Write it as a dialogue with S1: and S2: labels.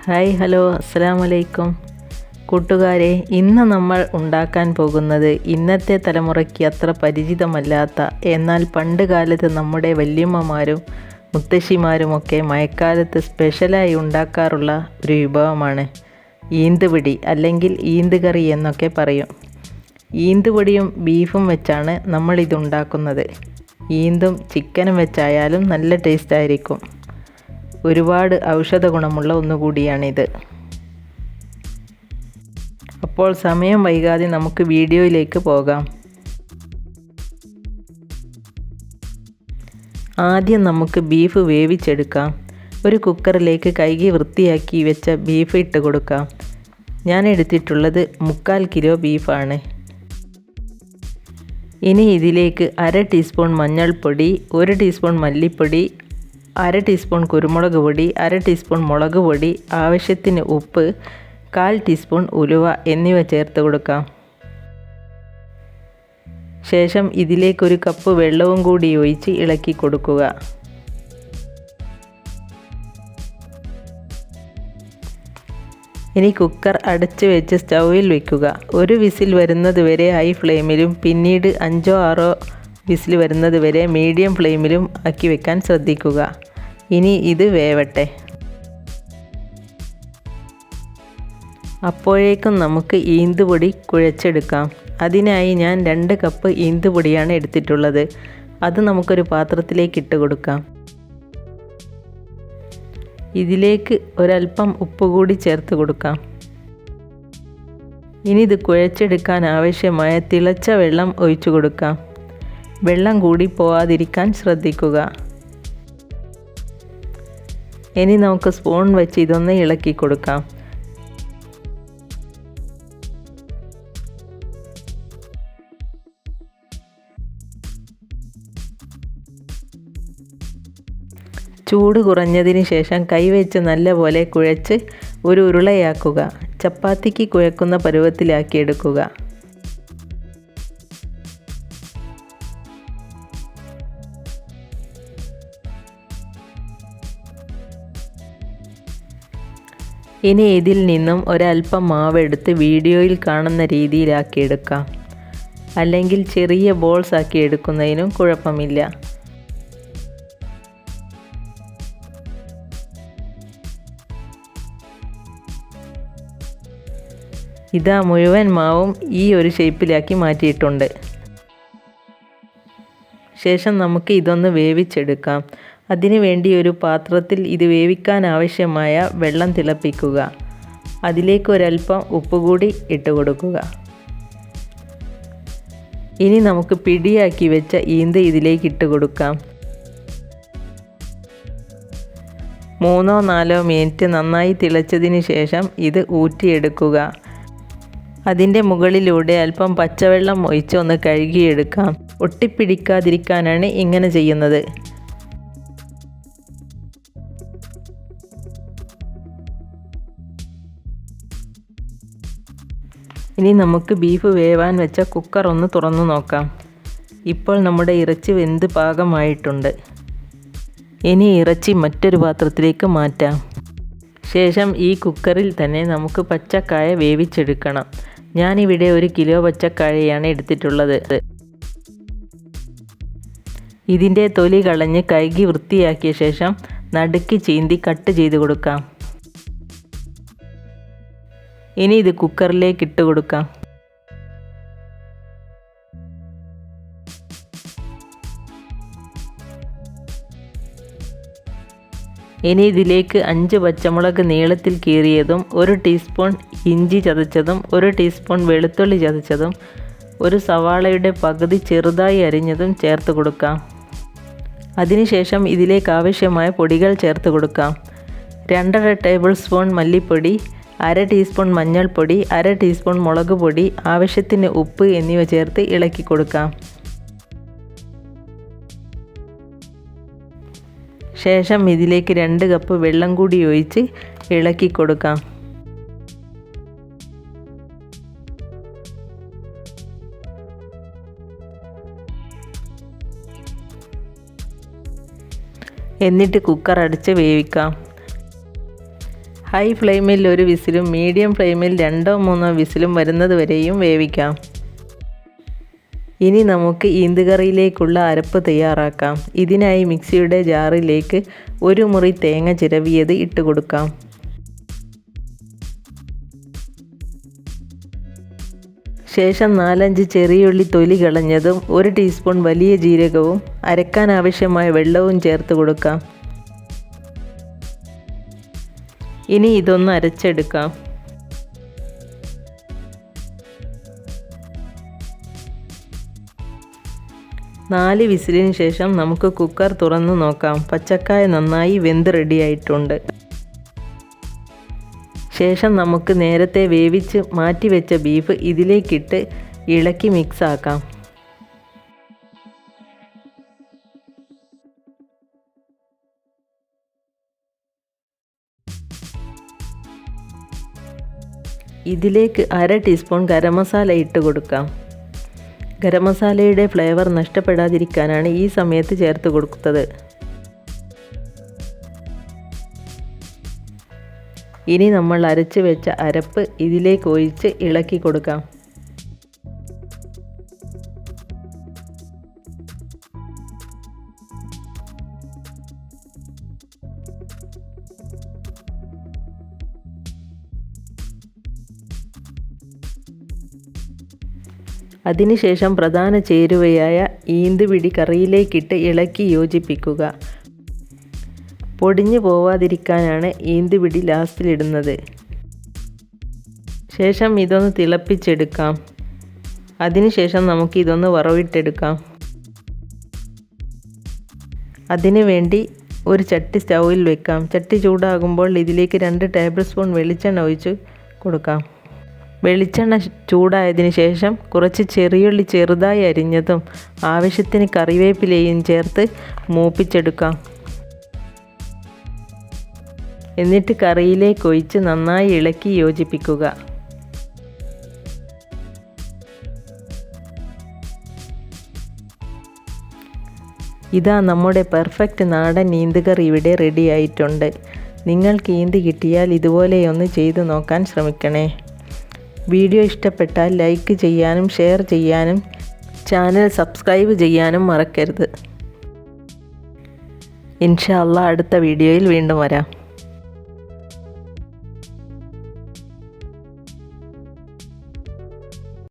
S1: Hi hello അസ്സലാമലൈക്കും കൂട്ടുകാരെ, ഇന്ന് നമ്മൾ ഉണ്ടാക്കാൻ പോകുന്നത് ഇന്നത്തെ തലമുറയ്ക്ക് അത്ര പരിചിതമല്ലാത്ത, എന്നാൽ പണ്ട് കാലത്ത് നമ്മുടെ വല്യമ്മമാരും മുത്തശ്ശിമാരുമൊക്കെ മഴക്കാലത്ത് സ്പെഷ്യലായി ഉണ്ടാക്കാറുള്ള ഒരു വിഭവമാണ് ഈന്തുപിടി, അല്ലെങ്കിൽ ഈന്തുകറി എന്നൊക്കെ പറയും. ഈന്തുപിടിയും ബീഫും വെച്ചാണ് നമ്മളിതുണ്ടാക്കുന്നത്. ഈന്തും ചിക്കനും വെച്ചായാലും നല്ല ടേസ്റ്റ് ആയിരിക്കും. ഒരുപാട് ഔഷധ ഗുണമുള്ള ഒന്നുകൂടിയാണിത്. അപ്പോൾ സമയം വൈകാതെ നമുക്ക് വീഡിയോയിലേക്ക് പോകാം. ആദ്യം നമുക്ക് ബീഫ് വേവിച്ചെടുക്കാം. ഒരു കുക്കറിലേക്ക് കഴുകി വൃത്തിയാക്കി വെച്ച ബീഫ് ഇട്ട് കൊടുക്കാം. ഞാൻ എടുത്തിട്ടുള്ളത് 3/4 കിലോ ബീഫാണ്. ഇനി ഇതിലേക്ക് 1/2 ടീസ്പൂൺ മഞ്ഞൾപ്പൊടി, 1 ടീസ്പൂൺ മല്ലിപ്പൊടി, 1/2 ടീസ്പൂൺ കുരുമുളക് പൊടി, 1/2 ടീസ്പൂൺ മുളക് പൊടി, ആവശ്യത്തിന് ഉപ്പ്, 1/4 ടീസ്പൂൺ ഉലുവ എന്നിവ ചേർത്ത് കൊടുക്കാം. ശേഷം ഇതിലേക്ക് 1 കപ്പ് വെള്ളവും കൂടി ഒഴിച്ച് ഇളക്കി കൊടുക്കുക. ഇനി കുക്കർ അടച്ച് വെച്ച് സ്റ്റൗവിൽ വയ്ക്കുക. 1 വിസിൽ വരുന്നത് വരെ ഹൈ ഫ്ലെയിമിലും പിന്നീട് 5-6 വിസിൽ വരുന്നത് വരെ മീഡിയം ഫ്ലെയിമിലും ആക്കി വെക്കാൻ ശ്രദ്ധിക്കുക. ഇനി ഇത് വേവട്ടെ. അപ്പോഴേക്കും നമുക്ക് ഈന്തുപൊടി കുഴച്ചെടുക്കാം. അതിനായി ഞാൻ 2 കപ്പ് ഈന്തുപൊടിയാണ് എടുത്തിട്ടുള്ളത്. അത് നമുക്കൊരു പാത്രത്തിലേക്ക് ഇട്ട് കൊടുക്കാം. ഇതിലേക്ക് ഒരല്പം ഉപ്പ് കൂടി ചേർത്ത് കൊടുക്കാം. ഇനി ഇത് കുഴച്ചെടുക്കാൻ ആവശ്യമായ തിളച്ച വെള്ളം ഒഴിച്ചു കൊടുക്കാം. വെള്ളം കൂടി പോവാതിരിക്കാൻ ശ്രദ്ധിക്കുക. ഇനി നമുക്ക് സ്പൂൺ വെച്ച് ഇതൊന്ന് ഇളക്കി കൊടുക്കാം. ചൂട് കുറഞ്ഞതിന് ശേഷം കൈവച്ച് നല്ലപോലെ കുഴച്ച് ഒരു ഉരുളയാക്കുക. ചപ്പാത്തിക്ക് കുഴക്കുന്ന പരുവത്തിലാക്കിയെടുക്കുക. ഇനി ഇതിൽ നിന്നും ഒരല്പം മാവെടുത്ത് വീഡിയോയിൽ കാണുന്ന രീതിയിലാക്കിയെടുക്കാം. അല്ലെങ്കിൽ ചെറിയ ബോൾസ് ആക്കി എടുക്കുന്നതിനും കുഴപ്പമില്ല. ഇതാ മുഴുവൻ മാവും ഈ ഒരു ഷേപ്പിലാക്കി മാറ്റിയിട്ടുണ്ട്. ശേഷം നമുക്ക് ഇതൊന്ന് വേവിച്ചെടുക്കാം. അതിനുവേണ്ടി ഒരു പാത്രത്തിൽ ഇത് വേവിക്കാൻ ആവശ്യമായ വെള്ളം തിളപ്പിക്കുക. അതിലേക്ക് ഒരല്പം ഉപ്പ് കൂടി ഇട്ട് കൊടുക്കുക. ഇനി നമുക്ക് പിടിയാക്കി വെച്ച ഈന്ത് ഇതിലേക്ക് ഇട്ട് കൊടുക്കാം. 3-4 മിനിറ്റ് നന്നായി തിളച്ചതിന് ശേഷം ഇത് ഊറ്റിയെടുക്കുക. അതിൻ്റെ മുകളിലൂടെ അല്പം പച്ചവെള്ളം ഒഴിച്ച് ഒന്ന് കഴുകിയെടുക്കാം. ഒട്ടിപ്പിടിക്കാതിരിക്കാനാണ് ഇങ്ങനെ ചെയ്യുന്നത്. ഇനി നമുക്ക് ബീഫ് വേവാൻ വെച്ച കുക്കർ ഒന്ന് തുറന്നു നോക്കാം. ഇപ്പോൾ നമ്മുടെ ഇറച്ചി വെന്ത് പാകമായിട്ടുണ്ട്. ഇനി ഇറച്ചി മറ്റൊരു പാത്രത്തിലേക്ക് മാറ്റാം. ശേഷം ഈ കുക്കറിൽ തന്നെ നമുക്ക് പച്ചക്കായ വേവിച്ചെടുക്കണം. ഞാനിവിടെ 1 കിലോ പച്ചക്കായയാണ് എടുത്തിട്ടുള്ളത്. ഇതിൻ്റെ തൊലി കളഞ്ഞ് കഴുകി വൃത്തിയാക്കിയ ശേഷം നടുക്ക് ചീന്തി കട്ട് ചെയ്ത് കൊടുക്കാം. ഇനി ഇത് കുക്കറിലേക്ക് ഇട്ട് കൊടുക്കാം. ഇനി ഇതിലേക്ക് 5 പച്ചമുളക് നീളത്തിൽ കീറിയതും 1 ടീസ്പൂൺ ഇഞ്ചി ചതച്ചതും 1 ടീസ്പൂൺ വെളുത്തുള്ളി ചതച്ചതും 1 സവാളയുടെ പകുതി ചെറുതായി അരിഞ്ഞതും ചേർത്ത് കൊടുക്കാം. അതിനുശേഷം ഇതിലേക്ക് ആവശ്യമായ പൊടികൾ ചേർത്ത് കൊടുക്കാം. 2.5 ടേബിൾ സ്പൂൺ മല്ലിപ്പൊടി, 1/2 ടീസ്പൂൺ മഞ്ഞൾപ്പൊടി, 1/2 ടീസ്പൂൺ മുളക് പൊടി, ആവശ്യത്തിന് ഉപ്പ് എന്നിവ ചേർത്ത് ഇളക്കി കൊടുക്കാം. ശേഷം ഇതിലേക്ക് 2 കപ്പ് വെള്ളം കൂടി ഒഴിച്ച് ഇളക്കി കൊടുക്കാം. എന്നിട്ട് കുക്കർ അടച്ച് വേവിക്കാം. ഹൈ ഫ്ലെയിമിൽ ഒരു വിസിലും മീഡിയം ഫ്ലെയിമിൽ 2-3 വിസിലും വരുന്നത് വരെയും വേവിക്കാം. ഇനി നമുക്ക് ഈന്തുകറിയിലേക്കുള്ള അരപ്പ് തയ്യാറാക്കാം. ഇതിനായി മിക്സിയുടെ ജാറിലേക്ക് 1 മുറി തേങ്ങ ചിരവിയത് ഇട്ട് കൊടുക്കാം. ശേഷം 4-5 ചെറിയുള്ളി തൊലി കളഞ്ഞതും 1 ടീസ്പൂൺ വലിയ ജീരകവും അരക്കാൻ ആവശ്യമായ വെള്ളവും ചേർത്ത് കൊടുക്കാം. ഇനി ഇതൊന്ന് അരച്ചെടുക്കാം. നാല് വിസിലിന് ശേഷം നമുക്ക് കുക്കർ തുറന്ന് നോക്കാം. പച്ചക്കായ നന്നായി വെന്ത് റെഡിയായിട്ടുണ്ട്. ശേഷം നമുക്ക് നേരത്തെ വേവിച്ച് മാറ്റി വെച്ച ബീഫ് ഇതിലേക്കിട്ട് ഇളക്കി മിക്സ് ആക്കാം. ഇതിലേക്ക് 1/2 ടീസ്പൂൺ ഗരം മസാല ഇട്ട് കൊടുക്കാം. ഗരം മസാലയുടെ ഫ്ലേവർ നഷ്ടപ്പെടാതിരിക്കാനാണ് ഈ സമയത്ത് ചേർത്ത് കൊടുക്കുന്നത്. ഇനി നമ്മൾ അരച്ച് വെച്ച അരപ്പ് ഇതിലേക്ക് ഒഴിച്ച് ഇളക്കി കൊടുക്കാം. അതിനുശേഷം പ്രധാന ചേരുവയായ ഈന്തുപിടി കറിയിലേക്കിട്ട് ഇളക്കി യോജിപ്പിക്കുക. പൊടിഞ്ഞു പോവാതിരിക്കാനാണ് ഈന്തുപിടി ലാസ്റ്റിലിടുന്നത്. ശേഷം ഇതൊന്ന് തിളപ്പിച്ചെടുക്കാം. അതിനുശേഷം നമുക്ക് ഇതൊന്ന് വറവിട്ടെടുക്കാം. അതിനു വേണ്ടി ഒരു ചട്ടി സ്റ്റൗവിൽ വെക്കാം. ചട്ടി ചൂടാകുമ്പോൾ ഇതിലേക്ക് 2 ടേബിൾ സ്പൂൺ വെളിച്ചെണ്ണ ഒഴിച്ച് കൊടുക്കാം. വെളിച്ചെണ്ണ ചൂടായതിനു ശേഷം കുറച്ച് ചെറിയുള്ളി ചെറുതായി അരിഞ്ഞതും ആവശ്യത്തിന് കറിവേപ്പിലയും ചേർത്ത് മൂപ്പിച്ചെടുക്കാം. എന്നിട്ട് കറിയിലേക്ക് ഒഴിച്ച് നന്നായി ഇളക്കി യോജിപ്പിക്കുക. ഇതാ നമ്മുടെ പെർഫെക്റ്റ് നാടൻ ഈന്തുകറി ഇവിടെ റെഡി ആയിട്ടുണ്ട്. നിങ്ങൾക്ക് ഈന്ത് കിട്ടിയാൽ ഇതുപോലെയൊന്ന് ചെയ്തു നോക്കാൻ ശ്രമിക്കണേ. വീഡിയോ ഇഷ്ടപ്പെട്ടാൽ ലൈക്ക് ചെയ്യാനും ഷെയർ ചെയ്യാനും ചാനൽ സബ്സ്ക്രൈബ് ചെയ്യാനും മറക്കരുത്. ഇൻഷാ അല്ലാഹ് അടുത്ത വീഡിയോയിൽ വീണ്ടും വരാം.